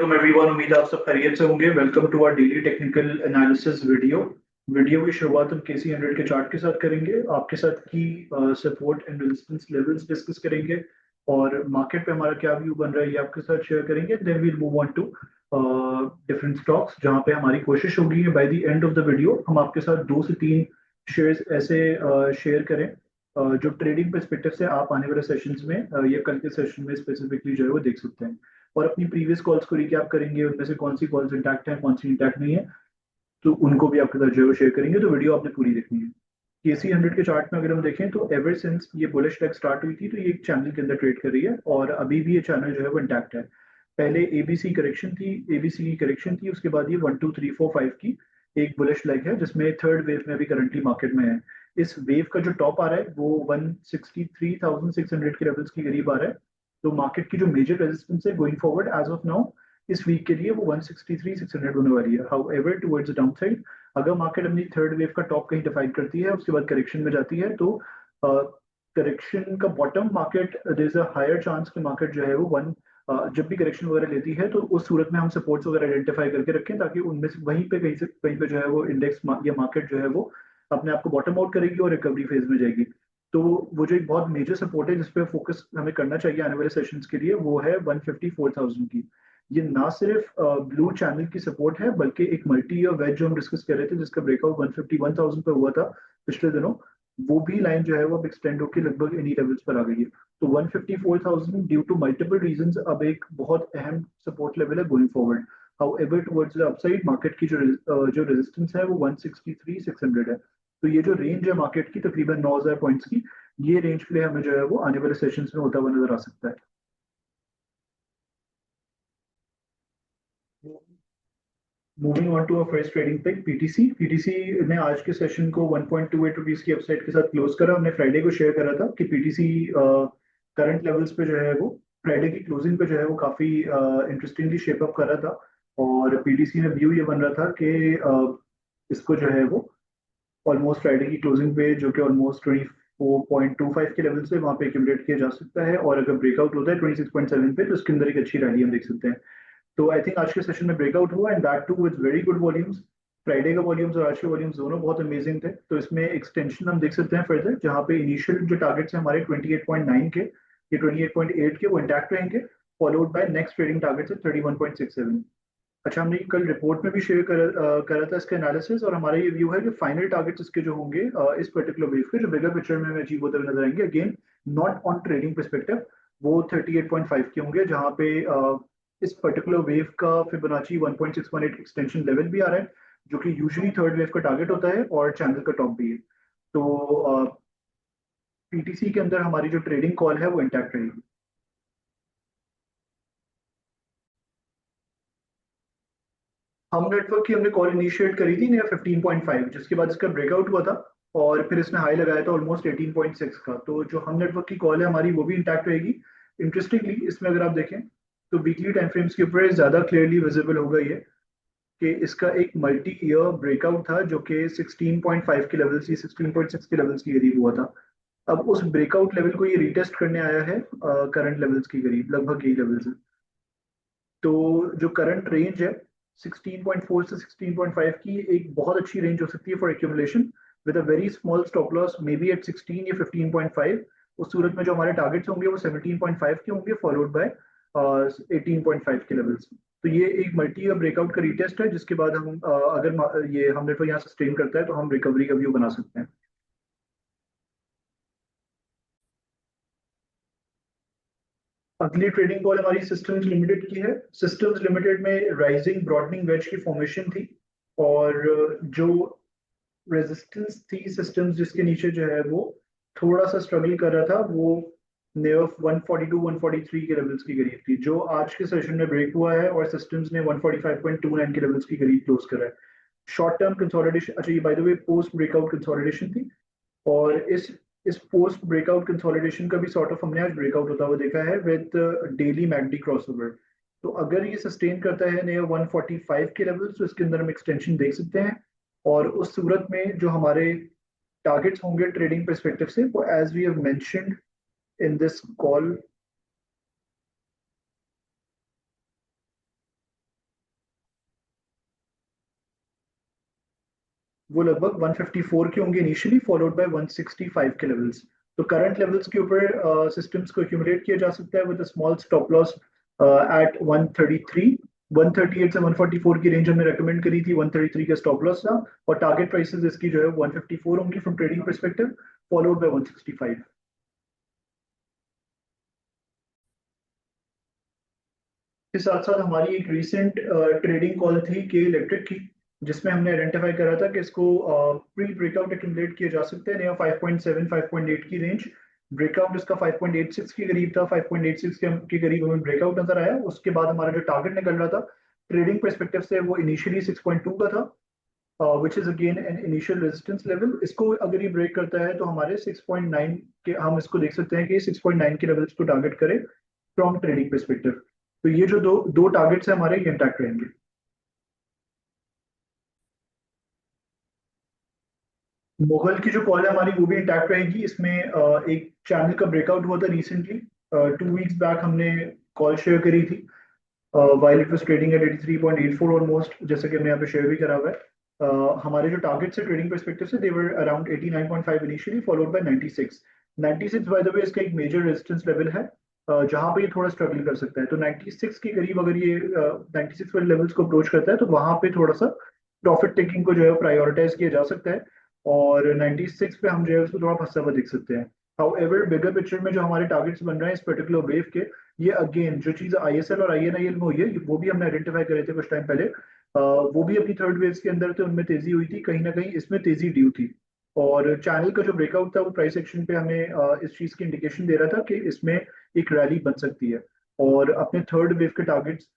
Welcome everyone. उम्मीद है आप सब खैरियत से होंगे। Welcome to our daily technical analysis video की शुरुआत हम केसी 100 के चार्ट के साथ करेंगे। आपके साथ की support and resistance levels discuss करेंगे और मार्केट पे हमारा क्या व्यू बन रहा है ये आपके साथ शेयर करेंगे। Then we'll move on to different stocks, जहां पे हमारी कोशिश होगी by the end of the video हम आपके साथ 2 से 3 शेयर्स ऐसे शेयर करें जो ट्रेडिंग परस्पेक्टिव से आप आने वाले सेशंस में या कल के सेशन में स्पेसिफिकली जो है वो देख सकते हैं। और अपनी प्रीवियस कॉल्स को रिकैप करेंगे, उनमें से कौन सी कॉल्स इंटैक्ट हैं, कौन सी इंटैक्ट नहीं है, तो उनको भी आपके साथ जो है वो शेयर करेंगे। तो वीडियो आपने पूरी देखनी है। केसी 100 के चार्ट में अगर हम देखें तो एवर सिंस ये बुलिश लेग स्टार्ट हुई थी तो ये एक चैनल के अंदर ट्रेड कर रही है और अभी भी ये चैनल जो है वो इंटैक्ट है। पहले एबीसी करेक्शन थी, एबीसी की करेक्शन थी, उसके बाद ये 1 2 3 4 5 की एक बुलिश लेग है जिसमें थर्ड वेव में अभी करंटली मार्केट में है। इस वेव का जो टॉप आ रहा है वो 163,600 के लेवल्स के करीब आ रहा है। तो मार्केट की जो मेजर रेजिस्टेंस है going forward as of now इस वीक के लिए वो 163,600 होने वाली है। However towards the downside अगर मार्केट अपनी थर्ड वेव का टॉप कहीं डिफाइन करती है उसके बाद करेक्शन में जाती है तो करेक्शन का bottom market there is a higher chance कि मार्केट जो है वो जब भी करेक्शन वगैरह लेती है तो उस सूरत में हम सपोर्ट्स वगैरह आइडेंटिफाई करके रखें ताकि उनमें से वहीं पे कहीं पे जो है वो इंडेक्स या मार्केट जो है वो अपने आप को बॉटम आउट करेगी और रिकवरी फेज में जाएगी। तो वो जो एक बहुत मेजर सपोर्ट है जिसपे फोकस हमें करना चाहिए आने वाले सेशंस के लिए वो है 154,000 की। ये ना सिर्फ ब्लू चैनल की सपोर्ट है बल्कि एक मल्टी ईयर वेज जो हम डिस्कस कर रहे थे जिसका ब्रेकआउट 151,000 पे हुआ था पिछले दिनों, वो भी लाइन जो है वो अब एक्सटेंड होकर लगभग इन्हीं लेवल्स पर आ गई है। तो 154,000 ड्यू टू मल्टीपल रीजंस अब एक बहुत अहम सपोर्ट लेवल है going forward. However towards the upside market की जो रेजिस्टेंस है वो 163,600 है। तो ये जो रेंज है मार्केट की तकरीबन 9,000 पॉइंट्स की, ये रेंज के लिए हमें जो है वो आने वाले सेशंस में होता हुआ नजर आ सकता है। Moving on to a first trading pick PTC. PTC ने आज के सेशन को 1.28 रुपीस की अपसाइड के साथ क्लोज करा। हमने फ्राइडे को शेयर करा था कि पीटीसी करंट लेवल्स पे जो है वो फ्राइडे की क्लोजिंग पे जो है वो काफी इंटरेस्टिंगली शेप अप कर रहा था और पीटीसी में व्यू ये बन रहा था कि इसको जो है वो ऑलमोस्ट फ्राइडे की क्लोजिंग पे जो कि ऑलमोस्ट 24.25 के लेवल से वहां पे एक्यूमुलेट किया जा सकता है और अगर ब्रेकआउट होता है 26.7 पे तो इसके अंदर एक अच्छी रैली हम देख सकते हैं। तो आई थिंक आज के सेशन में ब्रेकआउट हुआ and that too with very good volumes. Friday का वॉल्यूम्स और आज के वॉल्यूम्स दोनों बहुत अमेजिंग थे। तो इसमें एक्सटेंशन हम देख सकते हैं फर्दर, जहां पे इनिशियल जो टारगेट्स हैं हमारे 28.9 के ये 28.8 के वो इंटैक्ट रहेंगे, followed by next trading targets है 31.67। अच्छा, हमने कल रिपोर्ट में भी शेयर करा था इसका एनालिसिस और हमारा ये व्यू है कि फाइनल टारगेट्स इसके जो होंगे इस पर्टिकुलर वेव के जो बिगर पिक्चर में हमें अचीव होते हुए नजर आएंगे, again not on trading perspective, वो 38.5 के होंगे, जहां पे इस पर्टिकुलर वेव का फिबोनाची 1.618 एक्सटेंशन लेवल भी आ रहा है जो कि यूजुअली थर्ड वेव का टारगेट होता है और चैनल का टॉप भी है। तो पीटीसी के अंदर हमारी जो ट्रेडिंग कॉल है वो इंटैक्ट रहेगी। हम नेटवर्क की हमने कॉल इनिशिएट करी थी नियर 15.5, जिसके बाद इसका ब्रेकआउट हुआ था और फिर इसने हाई लगाया था ऑलमोस्ट 18.6 का। तो जो हम नेटवर्क की कॉल है हमारी वो भी इंटैक्ट रहेगी। इंटरेस्टिंगली इसमें अगर आप देखें तो वीकली टाइम फ्रेम्स के ऊपर ज्यादा क्लियरली विजिबल हो गई है कि इसका एक मल्टी ईयर ब्रेकआउट था जो कि 16.5 के लेवल से 16.6 के लेवल्स के करीब हुआ था। अब उस ब्रेकआउट लेवल को ये रीटेस्ट करने आया है करंट लेवल्स के करीब, लगभग यही लेवल्स है। तो जो करंट रेंज है 16.4 से 16.5 की एक बहुत अच्छी रेंज हो सकती है for accumulation with a very small stop loss may be at 16 या 15.5। उस सूरत में जो हमारे टारगेट्स होंगे वो 17.5 के होंगे, फॉलोड बाय 18.5 के लेवल्स। तो ये एक मल्टी ईयर ब्रेकआउट का रीटेस्ट है जिसके बाद हम ये हमने तो यहाँ सस्टेन करता है तो हम रिकवरी का व्यू बना सकते हैं। अगली ट्रेडिंग कॉल हमारी सिस्टम्स लिमिटेड की है। सिस्टम्स लिमिटेड में राइजिंग ब्रॉडनिंग वेज की फॉर्मेशन थी और जो रेजिस्टेंस थी सिस्टम्स जिसके नीचे जो है वो थोड़ा सा स्ट्रगल कर रहा था, वो नियर 142 143 के लेवल्स की करीब थी, जो आज के सेशन में ब्रेक हुआ है और सिस्टम्स ने 145.29 के लेवल्स की करीब क्लोज करा है। शॉर्ट टर्म कंसोलिडेशन, अच्छा ये bye the way post breakout consolidation थी और इस पोस्ट ब्रेकआउट कंसोलिडेशन का भी सॉर्ट ऑफ हमने आज ब्रेकआउट होता हुआ देखा है विद डेली मैकडी क्रॉसओवर। तो अगर ये सस्टेन करता है नियर 145 के लेवल तो इसके अंदर हम एक्सटेंशन देख सकते हैं और उस सूरत में जो हमारे टारगेट्स होंगे ट्रेडिंग परस्पेक्टिव से वो as we have mentioned in this call वो लगभग 154 के होंगे इनिशियली, फॉलोड बाय 165 के लेवल्स। तो करंट लेवल्स के ऊपर सिस्टम्स को एक्यूमुलेट किया जा सकता है with small stop loss at 133। 138 से 144 की रेंज हमने रेकमेंड करी थी, 133 का स्टॉप लॉस था, और टारगेट प्राइसेस इसकी जो है 154 होंगी from trading perspective, followed by 165। के साथ साथ हमारी एक रीसेंट ट्रेडिंग कॉल थी के इलेक्ट्रिक की, जिसमें हमने आइडेंटिफाई करा था कि इसको प्री ब्रेकआउट एक्यूमुलेट किया जा सकता है नियर 5.7 5.8 की रेंज। ब्रेकआउट इसका 5.86 के करीब था, 5.86 के करीब हमें ब्रेकआउट नजर आया। उसके बाद हमारा जो टारगेट निकल रहा था ट्रेडिंग परस्पेक्टिव से, वो इनिशियली 6.2 का था, which is again an initial resistance level. इसको अगर ये ब्रेक करता है तो हमारे 6.9 के, हम इसको देख सकते हैं कि 6.9 के लेवल्स को टारगेट करे फ्रॉम ट्रेडिंग परस्पेक्टिव। तो ये जो दो दो टारगेट्स हैं हमारे, ये इंटैक्ट रहेंगे। मुगल की जो कॉल है हमारी, वो भी इंटैक्ट रहेगी। इसमें एक चैनल का ब्रेकआउट हुआ था रिसेंटली, 2 वीक्स बैक हमने कॉल शेयर करी थी, while it was trading at 83.84 almost, जैसे कि हमने यहाँ पे शेयर भी करा हुआ है। हमारे जो टारगेट्स है ट्रेडिंग परस्पेक्टिव से, they were around 89.5 initially, followed by 96। 96 by the way इसका एक मेजर रेजिस्टेंस लेवल है, जहां पे ये थोड़ा स्ट्रगल कर सकता है। तो 96 के करीब अगर ये 96 वाले लेवल्स को अप्रोच करता है तो वहां पे थोड़ा सा प्रॉफिट टेकिंग को जो है प्रायोरिटाइज किया जा सकता है, और 96 पे हम जो है उसको थोड़ा फंसा हुआ देख सकते हैं। हाउएवर बिगर पिक्चर में जो हमारे टारगेट्स बन रहे हैं इस पर्टिकुलर वेव के, ये अगेन जो चीज आईएसएल और आईएनआईएल में हुई है, वो भी हमने आइडेंटिफाई करे थे कुछ टाइम पहले। वो भी अपनी थर्ड वेव के अंदर थे, उनमें तेजी हुई थी, कहीं ना कहीं इसमें तेजी ड्यू थी। और चैनल का जो ब्रेकआउट था वो प्राइस एक्शन पे हमें इस चीज की इंडिकेशन दे रहा था कि इसमें एक रैली बन सकती है, और अपने थर्ड वेव के टारगेट्स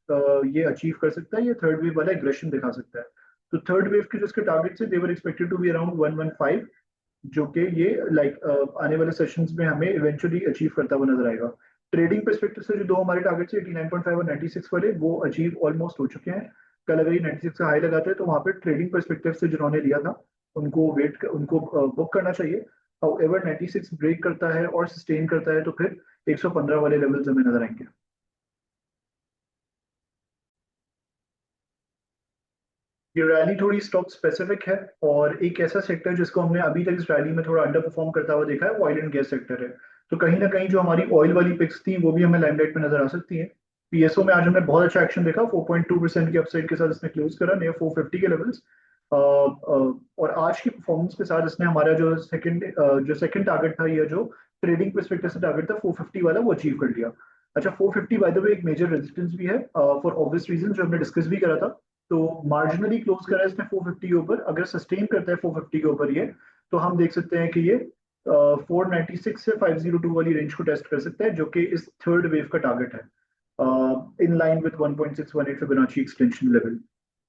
ये अचीव कर सकता है, ये थर्ड वेव वाला एग्रेशन दिखा सकता है। तो थर्ड वेव के जो इसके टारगेट्स है, they were expected to be around 115, जो कि ये आने वाले सेशंस में हमें इवेंचुअली अचीव करता हुआ नजर आएगा। ट्रेडिंग परस्पेक्टिव से जो दो हमारे टारगेट्स है 89.5 और 96 वाले, वो अचीव ऑलमोस्ट हो चुके हैं। कल अगर ये 96 का हाई लगाते हैं तो वहां पे ट्रेडिंग परस्पेक्टिव से जिन्होंने लिया था उनको बुक करना चाहिए। हाउएवर 96 ब्रेक करता है और सस्टेन करता है तो फिर 115 वाले लेवल्स हमें नजर आएंगे। ये रैली थोड़ी स्टॉक स्पेसिफिक है, और एक ऐसा सेक्टर जिसको हमने अभी तक इस रैली में थोड़ा अंडर परफॉर्म करता हुआ देखा है, वो ऑयल एंड गैस सेक्टर है। तो कहीं ना कहीं जो हमारी ऑयल वाली पिक्स थी वो भी हमें लाइमलाइट में नजर आ सकती है। पीएसओ में आज हमने बहुत अच्छा एक्शन देखा, 4.2% की अपसाइड के साथ इसने क्लोज करा नियर 450 के लेवल्स। और आज की परफॉर्मेंस के साथ इसने हमारा जो सेकंड टारगेट था, या जो ट्रेडिंग परस्पेक्टिव से टारगेट था 450 वाला, वो अचीव कर लिया। अच्छा, 450 बाय द वे एक मेजर रेजिस्टेंस भी है फॉर ऑब्वियस रीजन, जो हमने डिस्कस भी करा था। तो मार्जिनली क्लोज करा है इसने 450 के ऊपर। अगर सस्टेन करता है 450 के ऊपर ये, तो हम देख सकते हैं कि ये 496 से 502 वाली रेंज को टेस्ट कर सकता है, जो कि इस थर्ड वेव का टारगेट है, in line with 1.618 Fibonacci extension level.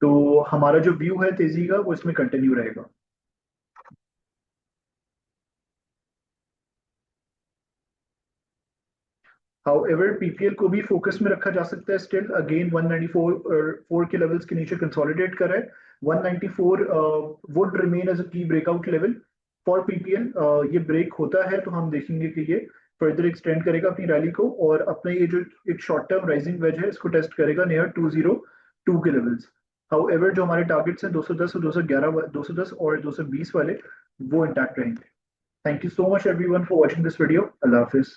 तो हमारा जो व्यू है तेजी का, वो इसमें कंटिन्यू रहेगा। हाउएवर पीपीएल को भी फोकस में रखा जा सकता है स्टिल। अगेन 194 के लेवल्स के नीचे कंसोलिडेट कर रहा है। 194 वुड रिमेन एज अ की ब्रेकआउट लेवल फॉर पीपीएल। ये ब्रेक होता है तो हम देखेंगे कि ये फर्दर एक्सटेंड करेगा अपनी रैली को, और अपने ये जो एक शॉर्ट टर्म राइजिंग वेज है इसको टेस्ट करेगा नियर 202 के लेवल्स। हाउएवर जो हमारे टारगेट्स हैं 210 और 211, 210 और 220 वाले, वो इंटैक्ट रहेंगे। Thank you so much everyone for watching this video. Allah Hafiz.